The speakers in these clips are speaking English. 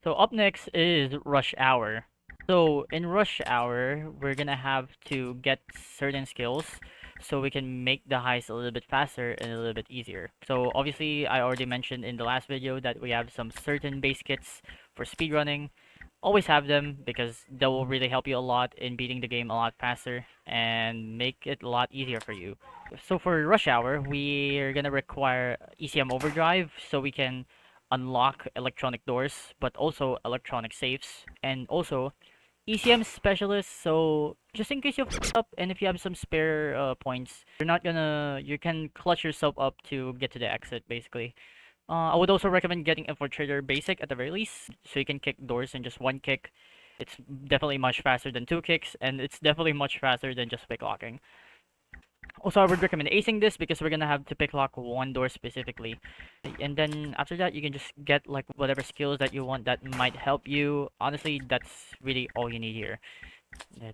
So up next is rush hour. So in rush hour, we're gonna have to get certain skills so we can make the heist a little bit faster and a little bit easier. So obviously, I already mentioned in the last video that we have some certain base kits for speedrunning. Always have them because they will really help you a lot in beating the game a lot faster and make it a lot easier for you. So for rush hour, we're gonna require ECM overdrive so we can unlock electronic doors, but also electronic safes, and also ECM specialist. So just in case you f up, and if you have some spare points, you can clutch yourself up to get to the exit, basically. I would also recommend getting Infiltrator Basic at the very least, so you can kick doors in just one kick. It's definitely much faster than two kicks, and it's definitely much faster than just pick locking. Also, I would recommend acing this because we're gonna have to pick lock one door specifically. And then after that, you can just get like whatever skills that you want that might help you. Honestly, that's really all you need here.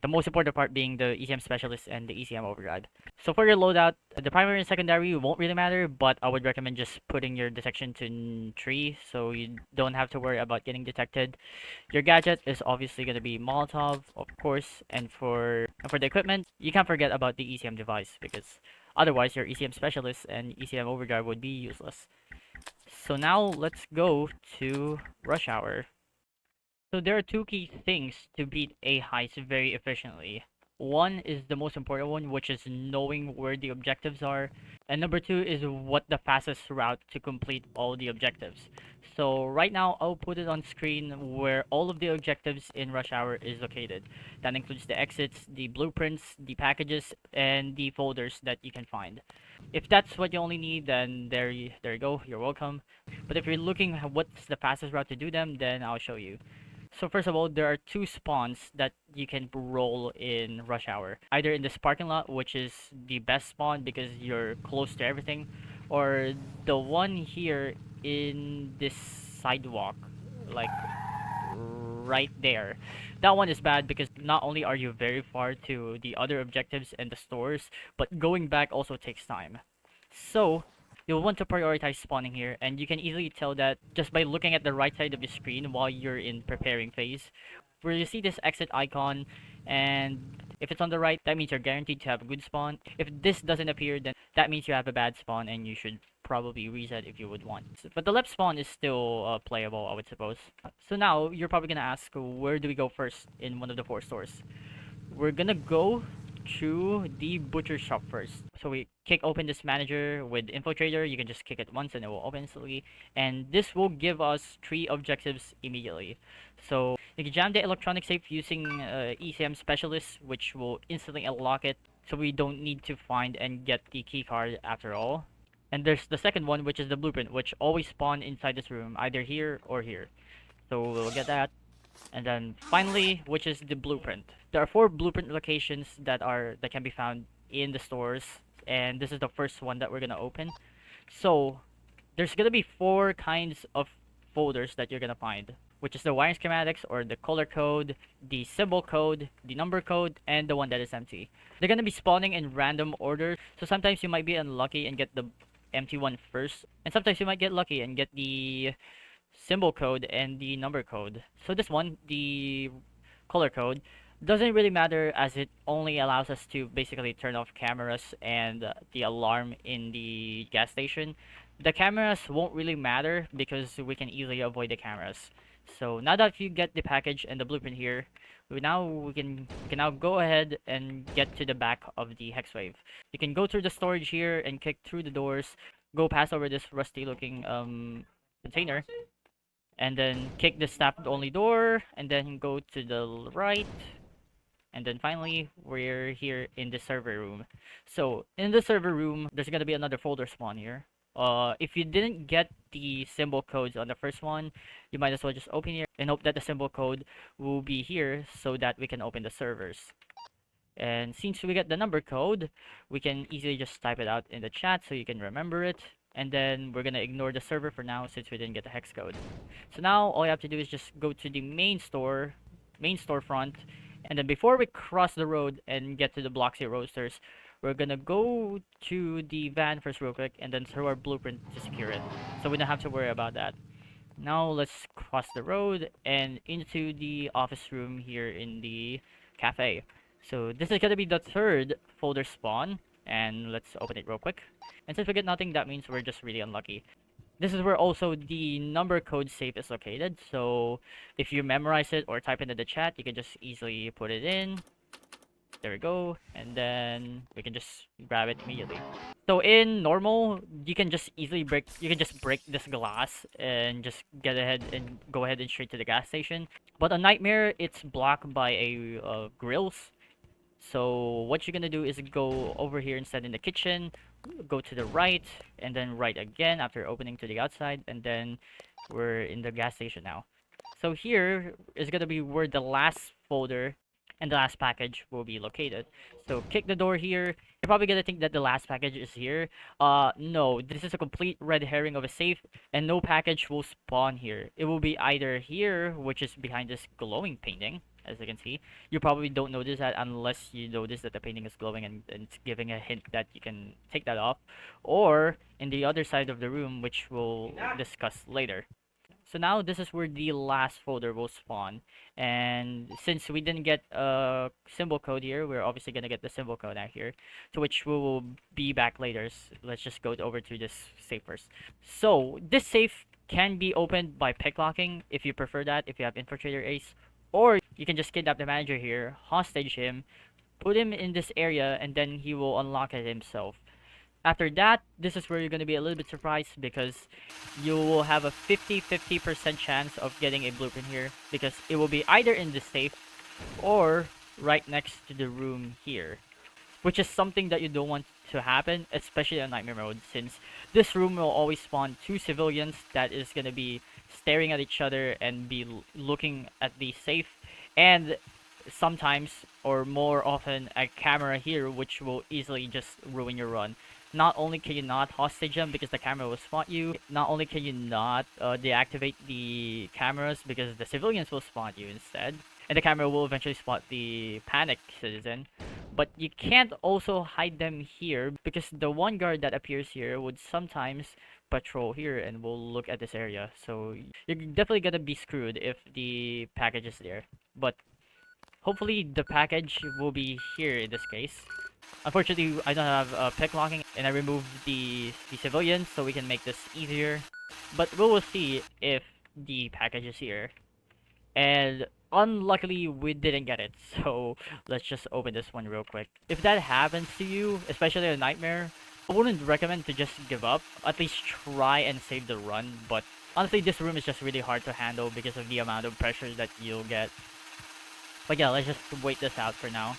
The most important part being the ECM specialist and the ECM overdrive. So for your loadout, the primary and secondary won't really matter, but I would recommend just putting your detection to 3 so you don't have to worry about getting detected. Your gadget is obviously going to be Molotov, of course, and for the equipment, you can't forget about the ECM device because otherwise your ECM specialist and ECM overdrive would be useless. So now let's go to rush hour. So there are two key things to beat a heist very efficiently. One is the most important one, which is knowing where the objectives are. And number two is what the fastest route to complete all the objectives. So right now, I'll put it on screen where all of the objectives in Rush Hour is located. That includes the exits, the blueprints, the packages, and the folders that you can find. If that's what you only need, then there you go, you're welcome. But if you're looking at what's the fastest route to do them, then I'll show you. So first of all, there are two spawns that you can roll in Rush Hour. Either in this parking lot, which is the best spawn because you're close to everything, or the one here in this sidewalk, like right there. That one is bad because not only are you very far to the other objectives and the stores, but going back also takes time. So, you'll want to prioritize spawning here, and you can easily tell that just by looking at the right side of the screen while you're in preparing phase, where you see this exit icon, and if it's on the right, that means you're guaranteed to have a good spawn. If this doesn't appear, then that means you have a bad spawn, and you should probably reset if you would want. But the left spawn is still playable, I would suppose. So now, you're probably gonna ask, where do we go first in one of the 4 stores? We're gonna go to the butcher shop first. So we kick open this manager with Infiltrator. You can just kick it once and it will open instantly. And this will give us 3 objectives immediately. So you can jam the electronic safe using ECM Specialist, which will instantly unlock it. So we don't need to find and get the key card after all. And there's the second one, which is the blueprint, which always spawn inside this room, either here or here. So we'll get that. And then finally, which is the blueprint. There are 4 blueprint locations that can be found in the stores, and this is the first one that we're gonna open. So there's gonna be 4 kinds of folders that you're gonna find, which is the wiring schematics or the color code, the symbol code, the number code, and the one that is empty. They're gonna be spawning in random order, so sometimes you might be unlucky and get the empty one first, and sometimes you might get lucky and get the symbol code and the number code. So this one, the color code, doesn't really matter as it only allows us to basically turn off cameras and the alarm in the gas station. The cameras won't really matter because we can easily avoid the cameras. So now that you get the package and the blueprint here, we can now go ahead and get to the back of the Hexwave. You can go through the storage here and kick through the doors, go past over this rusty looking container, and then kick the staff only door, and then go to the right, and then finally we're here in the server room. So in the server room, there's gonna be another folder spawn here. If you didn't get the symbol codes on the first one, you might as well just open here and hope that the symbol code will be here so that we can open the servers. And since we get the number code, we can easily just type it out in the chat so you can remember it. And then we're gonna ignore the server for now since we didn't get the hex code. So now all you have to do is just go to the main storefront, and then before we cross the road and get to the Bloxy Roasters, we're gonna go to the van first real quick and then throw our blueprint to secure it. So we don't have to worry about that. Now let's cross the road and into the office room here in the cafe. So this is gonna be the third folder spawn, and let's open it real quick. And since we get nothing, that means we're just really unlucky. This is where also the number code safe is located, so if you memorize it or type it in the chat, you can just easily put it in. There we go, and then we can just grab it immediately. So in normal, you can just break this glass and just get ahead and go ahead and straight to the gas station. But on Nightmare, it's blocked by a grills. So what you're gonna do is go over here instead in the kitchen, go to the right, and then right again after opening to the outside, and then we're in the gas station now. So here is gonna be where the last folder and the last package will be located. So kick the door here. You're probably gonna think that the last package is here. No, this is a complete red herring of a safe, and no package will spawn here. It will be either here, which is behind this glowing painting, as you can see. You probably don't notice that unless you notice that the painting is glowing and it's giving a hint that you can take that off, or in the other side of the room, which we'll discuss later. So now this is where the last folder will spawn. And since we didn't get a symbol code here, we're obviously gonna get the symbol code out here, to which we will be back later. Let's just go over to this safe first. So this safe can be opened by picklocking if you prefer that, if you have Infiltrator Ace, or you can just kidnap the manager here, hostage him, put him in this area, and then he will unlock it himself. After that, this is where you're going to be a little bit surprised because you will have a 50-50% chance of getting a blueprint here because it will be either in the safe or right next to the room here, which is something that you don't want to happen, especially on Nightmare mode, since this room will always spawn two civilians that is going to be staring at each other and be looking at the safe, and sometimes, or more often, a camera here, which will easily just ruin your run. Not only can you not hostage them because the camera will spot you, not only can you not deactivate the cameras because the civilians will spot you instead, and the camera will eventually spot the panicked citizen, but you can't also hide them here because the one guard that appears here would sometimes patrol here and will look at this area. So you're definitely gonna be screwed if the package is there. But hopefully the package will be here in this case. Unfortunately, I don't have pick locking, and I removed the civilians so we can make this easier. But we will see if the package is here. And unluckily, we didn't get it. So let's just open this one real quick. If that happens to you, especially a nightmare, I wouldn't recommend to just give up. At least try and save the run. But honestly, this room is just really hard to handle because of the amount of pressure that you'll get. But yeah, let's just wait this out for now.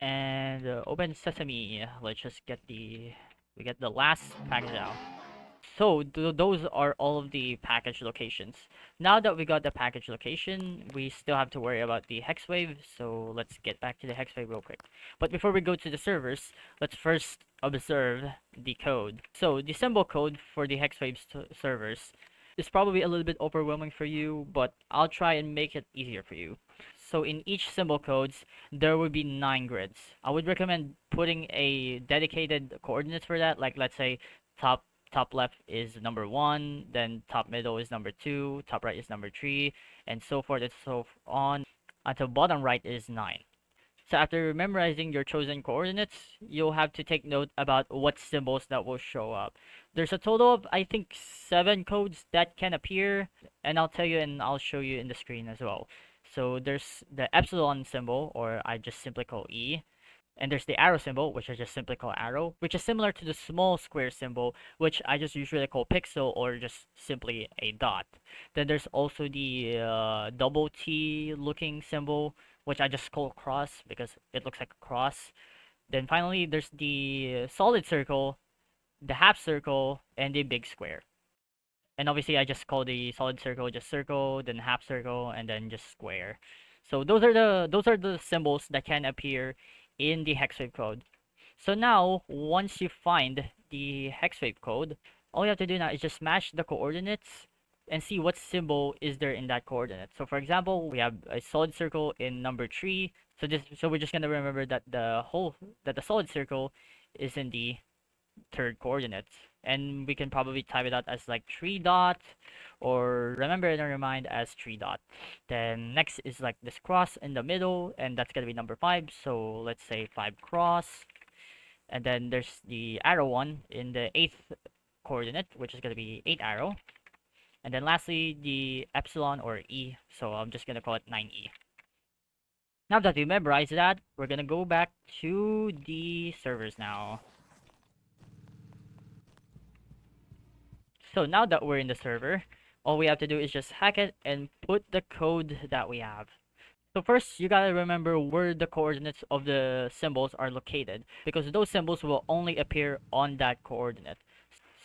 And open sesame. Let's just get we get the last package out. So those are all of the package locations. Now that we got the package location, we still have to worry about the Hexwave. So let's get back to the Hexwave real quick. But before we go to the servers, let's first observe the code. So the symbol code for the Hexwave servers is probably a little bit overwhelming for you, but I'll try and make it easier for you. So in each symbol codes, there will be 9 grids. I would recommend putting a dedicated coordinates for that, like let's say top left is number 1, then top middle is number 2, top right is number 3, and so forth and so on until bottom right is 9. So after memorizing your chosen coordinates, you'll have to take note about what symbols that will show up. There's a total of, I think, 7 codes that can appear, and I'll tell you and I'll show you in the screen as well. So there's the epsilon symbol, or I just simply call E. And there's the arrow symbol, which I just simply call arrow, which is similar to the small square symbol, which I just usually call pixel or just simply a dot. Then there's also the double T looking symbol, which I just call cross because it looks like a cross. Then finally, there's the solid circle, the half circle, and the big square. And obviously, I just call the solid circle, then half circle, and then just square. So those are the symbols that can appear in the Hexwave code. So now, once you find the Hexwave code, all you have to do now is just match the coordinates and see what symbol is there in that coordinate. So for example, we have a solid circle in number 3. So we're just gonna remember that the solid circle is in the third coordinate. And we can probably type it out as like 3 dot, or remember it in your mind as 3 dot. Then next is like this cross in the middle, and that's gonna be number 5. So let's say 5 cross. And then there's the arrow one in the 8th coordinate, which is gonna be 8 arrow. And then lastly, the epsilon or E, so I'm just gonna call it 9E. Now that we memorized that, we're gonna go back to the servers now. So now that we're in the server, all we have to do is just hack it and put the code that we have. So first, you gotta remember where the coordinates of the symbols are located, because those symbols will only appear on that coordinate.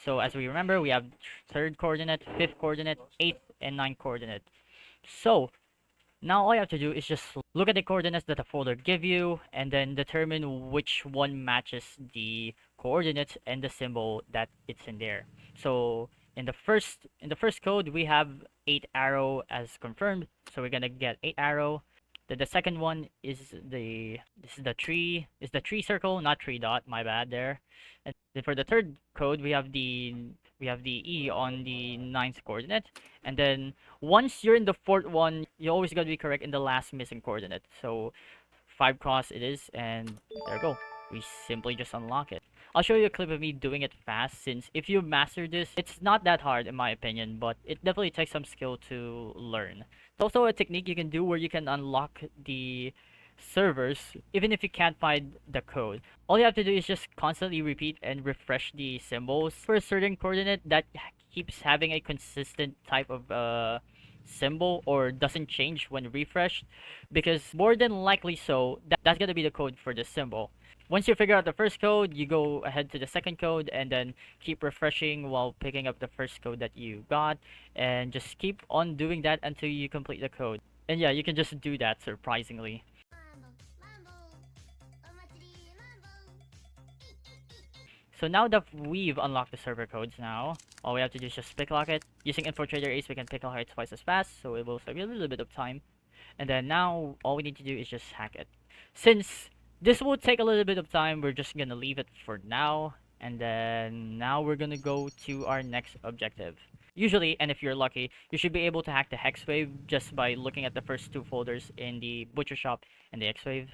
So as we remember, we have third coordinate, fifth coordinate, eighth, and ninth coordinate. So now all you have to do is just look at the coordinates that the folder give you, and then determine which one matches the coordinates and the symbol that it's in there. So in the first code we have 8 arrow as confirmed, so we're gonna get 8 arrow. Then the second one is the tree circle, not 3 dot, my bad there. And then for the third code we have the E on the ninth coordinate, and then once you're in the fourth one, you always gotta be correct in the last missing coordinate. So 5 cross it is, and there we go. We simply just unlock it. I'll show you a clip of me doing it fast, since if you master this, it's not that hard in my opinion, but it definitely takes some skill to learn. It's also a technique you can do where you can unlock the servers even if you can't find the code. All you have to do is just constantly repeat and refresh the symbols for a certain coordinate that keeps having a consistent type of symbol or doesn't change when refreshed, because more than likely so that's gonna be the code for the symbol. Once you figure out the first code, you go ahead to the second code and then keep refreshing while picking up the first code that you got, and just keep on doing that until you complete the code. And yeah, you can just do that surprisingly. So now that we've unlocked the server codes now, all we have to do is just picklock it. Using Infiltrator Ace, we can picklock it twice as fast, so it will save you a little bit of time. And then now, all we need to do is just hack it. Since this will take a little bit of time, we're just gonna leave it for now. And then now we're gonna go to our next objective. Usually, and if you're lucky, you should be able to hack the Hexwave just by looking at the first 2 folders in the Butcher Shop and the Hexwave.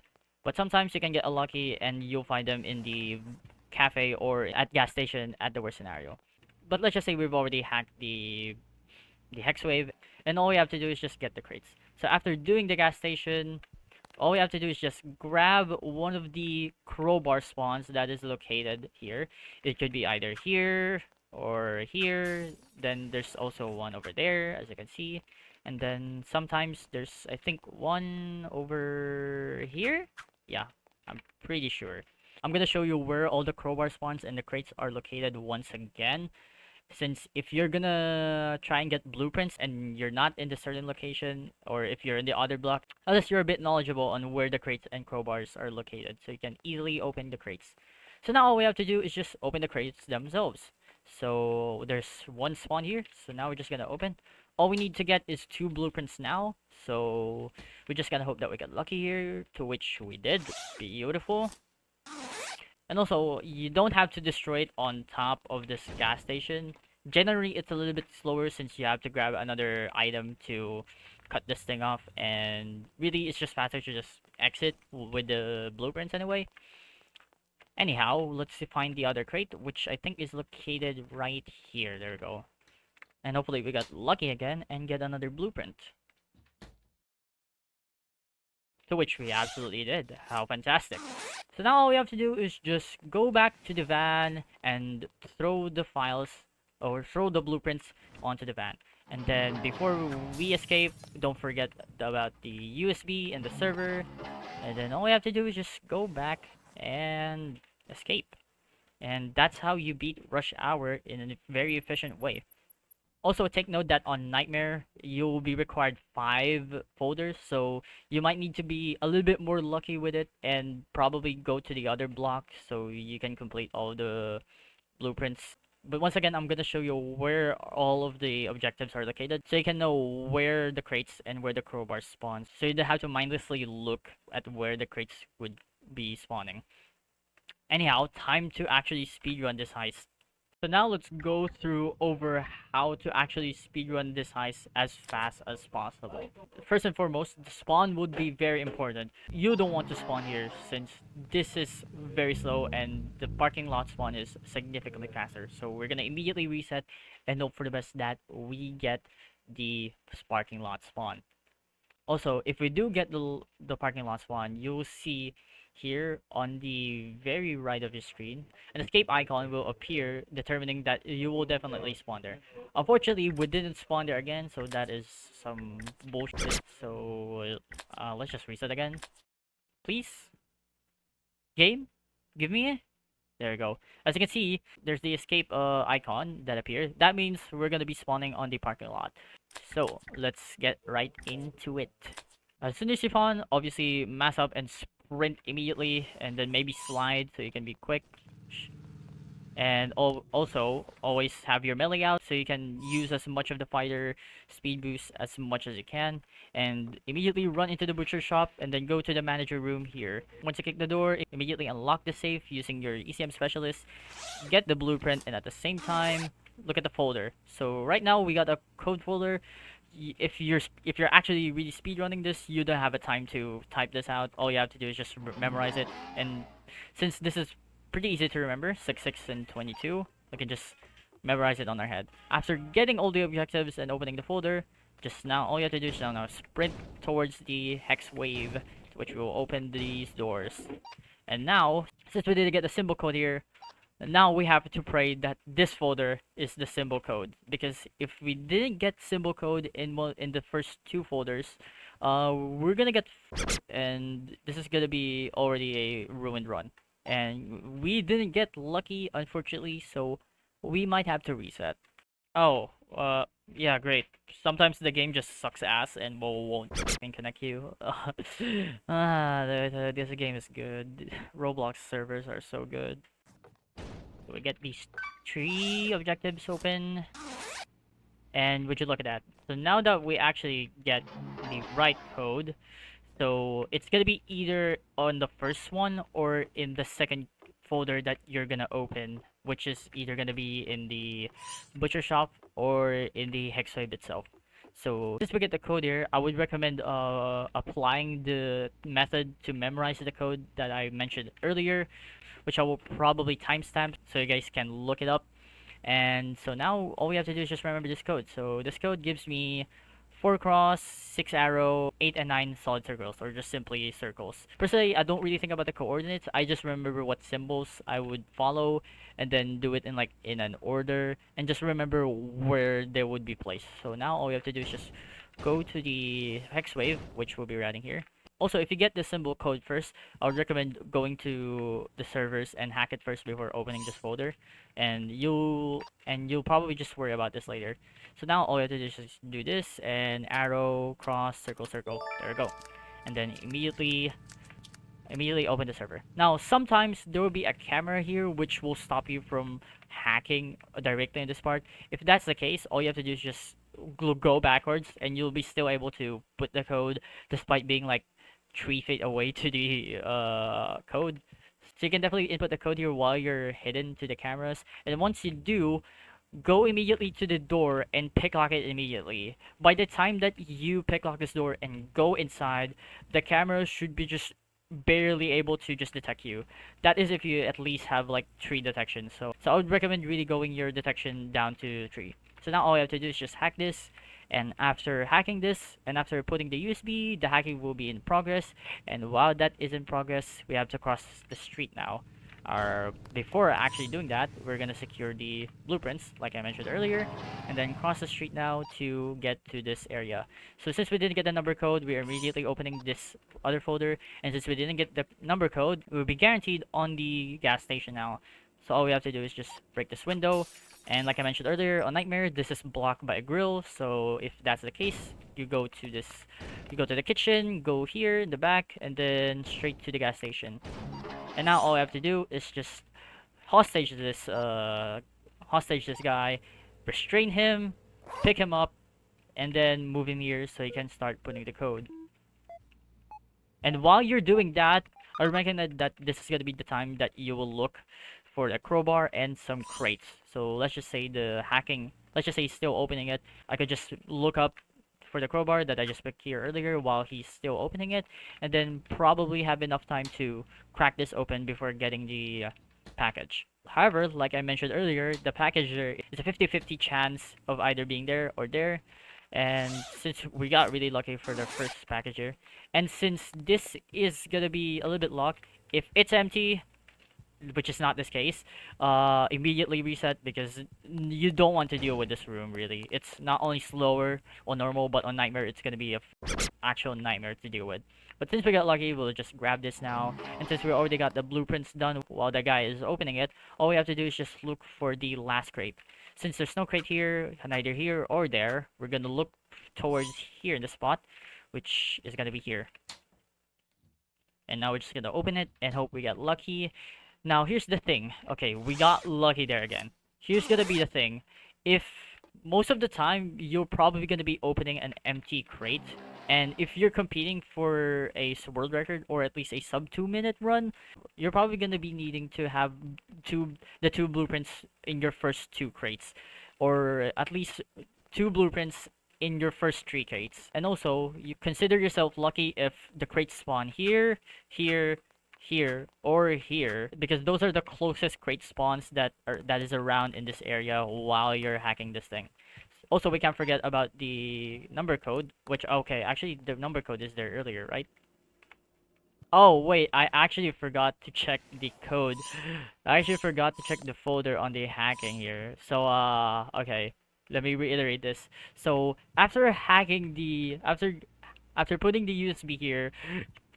But sometimes you can get unlucky and you'll find them in the cafe or at gas station at the worst scenario. But let's just say we've already hacked the Hexwave, and all we have to do is just get the crates. So after doing the gas station, all we have to do is just grab one of the crowbar spawns that is located here. It could be either here or here. Then there's also one over there, as you can see. And then sometimes there's, I think, one over here. Yeah, I'm pretty sure. I'm gonna show you where all the crowbar spawns and the crates are located once again. Since if you're gonna try and get blueprints and you're not in the certain location, or if you're in the other block, unless you're a bit knowledgeable on where the crates and crowbars are located, so you can easily open the crates. So now all we have to do is just open the crates themselves. So there's one spawn here, so now we're just gonna open. All we need to get is 2 blueprints now, so we're just gonna hope that we get lucky here, to which we did. Beautiful. And also, you don't have to destroy it on top of this gas station. Generally, it's a little bit slower since you have to grab another item to cut this thing off. And really, it's just faster to just exit with the blueprints anyway. Anyhow, let's find the other crate, which I think is located right here. There we go. And hopefully we got lucky again and get another blueprint. To which we absolutely did. How fantastic. So now all we have to do is just go back to the van and throw the files or throw the blueprints onto the van. And then before we escape, don't forget about the USB and the server. And then all we have to do is just go back and escape. And that's how you beat Rush Hour in a very efficient way. Also, take note that on Nightmare, you'll be required 5 folders, so you might need to be a little bit more lucky with it and probably go to the other block so you can complete all the blueprints. But once again, I'm gonna show you where all of the objectives are located, so you can know where the crates and where the crowbars spawn. So you don't have to mindlessly look at where the crates would be spawning. Anyhow, time to actually speedrun this heist. So now let's go through over how to actually speedrun this heist as fast as possible. First and foremost, the spawn would be very important. You don't want to spawn here since this is very slow and the parking lot spawn is significantly faster. So we're gonna immediately reset and hope for the best that we get the parking lot spawn. Also, if we do get the parking lot spawn, you'll see here on the very right of your screen, an escape icon will appear, determining that you will definitely spawn there. Unfortunately, we didn't spawn there again, so that is some bullshit. So let's just reset again. Please, game, give me it. There we go. As you can see, there's the escape icon that appeared. That means we're gonna be spawning on the parking lot. So let's get right into it. As soon as you spawn, obviously mass up and sprint immediately, and then maybe slide so you can be quick. And also always have your melee out so you can use as much of the fighter speed boost as much as you can, and immediately run into the butcher shop and then go to the manager room here. Once you kick the door, immediately unlock the safe using your ECM specialist, get the blueprint, and at the same time look at the folder. So right now we got a code folder. If you're actually really speedrunning this, you don't have a time to type this out. All you have to do is just memorize it, and since this is pretty easy to remember, 6, and 22, we can just memorize it on our head. After getting all the objectives and opening the folder, just now all you have to do is now sprint towards the Hexwave, which will open these doors. And now, since we didn't get the symbol code here, now we have to pray that this folder is the symbol code, because if we didn't get symbol code in the first two folders, we're gonna get and this is gonna be already a ruined run. And we didn't get lucky, unfortunately, so we might have to reset. Oh, yeah, great. Sometimes the game just sucks ass and won't connect you. This game is good. Roblox servers are so good. So we get these 3 objectives open. And would you look at that? So now that we actually get the right code, so it's gonna be either on the first one or in the second folder that you're gonna open, which is either gonna be in the butcher shop or in the Hexwave itself. So since we get the code here, I would recommend applying the method to memorize the code that I mentioned earlier, which I will probably timestamp so you guys can look it up. And so now all we have to do is just remember this code. So this code gives me 4 cross, 6 arrow, 8 and 9 solid circles, or just simply circles. Personally, I don't really think about the coordinates. I just remember what symbols I would follow and then do it in an order and just remember where they would be placed. So now all we have to do is just go to the Hexwave, which we'll be writing here. Also, if you get the symbol code first, I would recommend going to the servers and hack it first before opening this folder, and you'll probably just worry about this later. So now all you have to do is just do this and arrow, cross, circle, circle. There we go, and then immediately open the server. Now sometimes there will be a camera here which will stop you from hacking directly in this part. If that's the case, all you have to do is just go backwards and you'll be still able to put the code despite being like 3 feet away to the code. So you can definitely input the code here while you're hidden to the cameras, and once you do, go immediately to the door and picklock it immediately. By the time that you picklock this door and go inside, the cameras should be just barely able to just detect you. That is if you at least have like 3 detections. So I would recommend really going your detection down to 3. So now all you have to do is just hack this, and after hacking this and after putting the USB, the hacking will be in progress, and while that is in progress, we have to cross the street now. Before actually doing that, we're gonna secure the blueprints like I mentioned earlier, and then cross the street now to get to this area. So since we didn't get the number code, we are immediately opening this other folder, and since we didn't get the number code, we will be guaranteed on the gas station now. So all we have to do is just break this window, and like I mentioned earlier, on Nightmare, this is blocked by a grill, so if that's the case, you go to the kitchen, go here in the back, and then straight to the gas station. And now all I have to do is just hostage this guy, restrain him, pick him up, and then move him here so he can start putting the code. And while you're doing that, I reckon that this is gonna be the time that you will look for the crowbar and some crates. So let's just say the hacking, let's just say he's still opening it. I could just look up for the crowbar that I just picked here earlier while he's still opening it, and then probably have enough time to crack this open before getting the package. However, like I mentioned earlier, the package there is a 50-50 chance of either being there or there. And since we got really lucky for the first package here, and since this is gonna be a little bit locked, if it's empty, which is not this case, immediately reset because you don't want to deal with this room really. It's not only slower on normal, but on nightmare it's gonna be a actual nightmare to deal with. But since we got lucky, we'll just grab this now. And since we already got the blueprints done while the guy is opening it, all we have to do is just look for the last crate. Since there's no crate here, neither here or there, we're gonna look towards here in the spot, which is gonna be here. And now we're just gonna open it and hope we get lucky. Now, here's the thing. Okay, we got lucky there again. Here's gonna be the thing. If most of the time, you're probably gonna be opening an empty crate, and if you're competing for a world record or at least a sub 2 minute run, you're probably gonna be needing to have the two blueprints in your first two crates, or at least two blueprints in your first three crates. And also, you consider yourself lucky if the crates spawn here, here, here, or here, because those are the closest crate spawns that is around in this area while you're hacking this thing. Also, we can't forget about the number code, which, okay, actually the number code is there earlier, right? Oh, wait, I actually forgot to check the code. I actually forgot to check the folder on the hacking here. So, okay, let me reiterate this. So, after hacking after putting the USB here,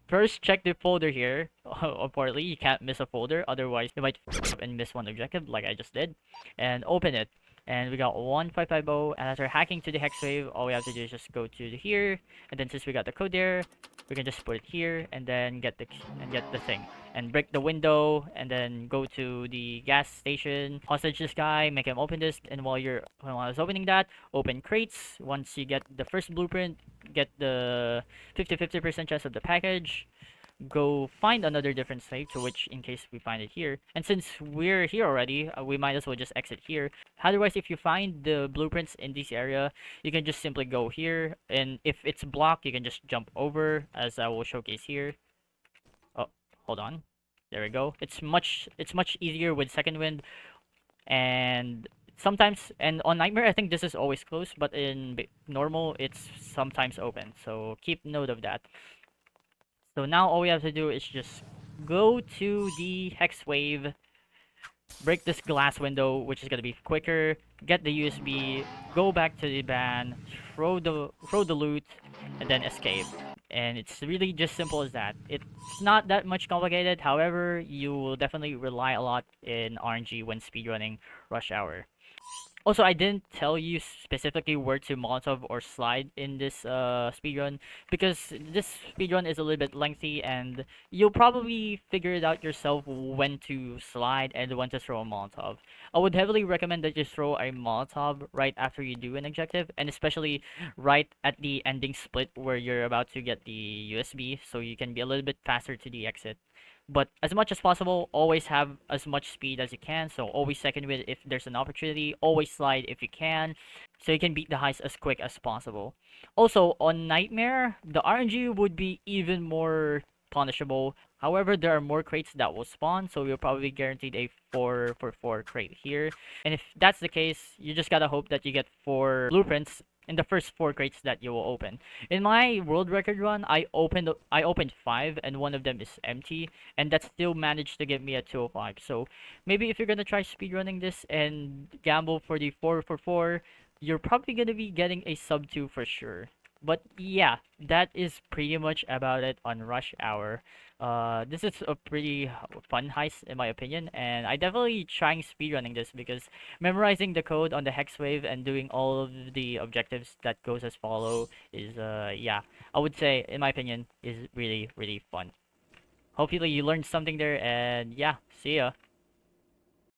first, check the folder here. Importantly, you can't miss a folder, otherwise you might and miss one objective, like I just did. And open it. And we got 1550, and after hacking to the Hexwave, all we have to do is just go to here, and then since we got the code there, we can just put it here, and then get the thing. And break the window, and then go to the gas station, hostage this guy, make him open this, and while I was opening that, open crates. Once you get the first blueprint, get the 50% chance of the package, go find another different save, to which in case we find it here. And since we're here already, we might as well just exit here. Otherwise, if you find the blueprints in this area, you can just simply go here, and if it's blocked, you can just jump over, as I will showcase here. Oh, hold on. There we go. It's much easier with second wind, and sometimes, and on nightmare I think this is always closed, but in normal it's sometimes open, so keep note of that. So now all we have to do is just go to the Hexwave, break this glass window, which is gonna be quicker, get the USB, go back to the van, throw the loot, and then escape. And it's really just simple as that. It's not that much complicated, however, you will definitely rely a lot in RNG when speedrunning Rush Hour. Also, I didn't tell you specifically where to Molotov or slide in this speedrun, because this speedrun is a little bit lengthy and you'll probably figure it out yourself when to slide and when to throw a Molotov. I would heavily recommend that you throw a Molotov right after you do an objective, and especially right at the ending split where you're about to get the USB, so you can be a little bit faster to the exit. But as much as possible, always have as much speed as you can. So always second wheel if there's an opportunity. Always slide if you can, so you can beat the heist as quick as possible. Also, on Nightmare, the RNG would be even more punishable. However, there are more crates that will spawn, so you're probably guaranteed a 4 for 4 crate here. And if that's the case, you just gotta hope that you get 4 blueprints in the first 4 crates that you will open. In my world record run, I opened 5, and one of them is empty, and that still managed to give me a 205. So maybe if you're gonna try speedrunning this and gamble for the 4 for 4, you're probably gonna be getting a sub 2 for sure. But yeah, that is pretty much about it on Rush Hour. This is a pretty fun heist in my opinion, and I definitely trying speedrunning this because memorizing the code on the Hexwave and doing all of the objectives that goes as follow is yeah, I would say in my opinion is really fun. Hopefully you learned something there, and yeah, see ya.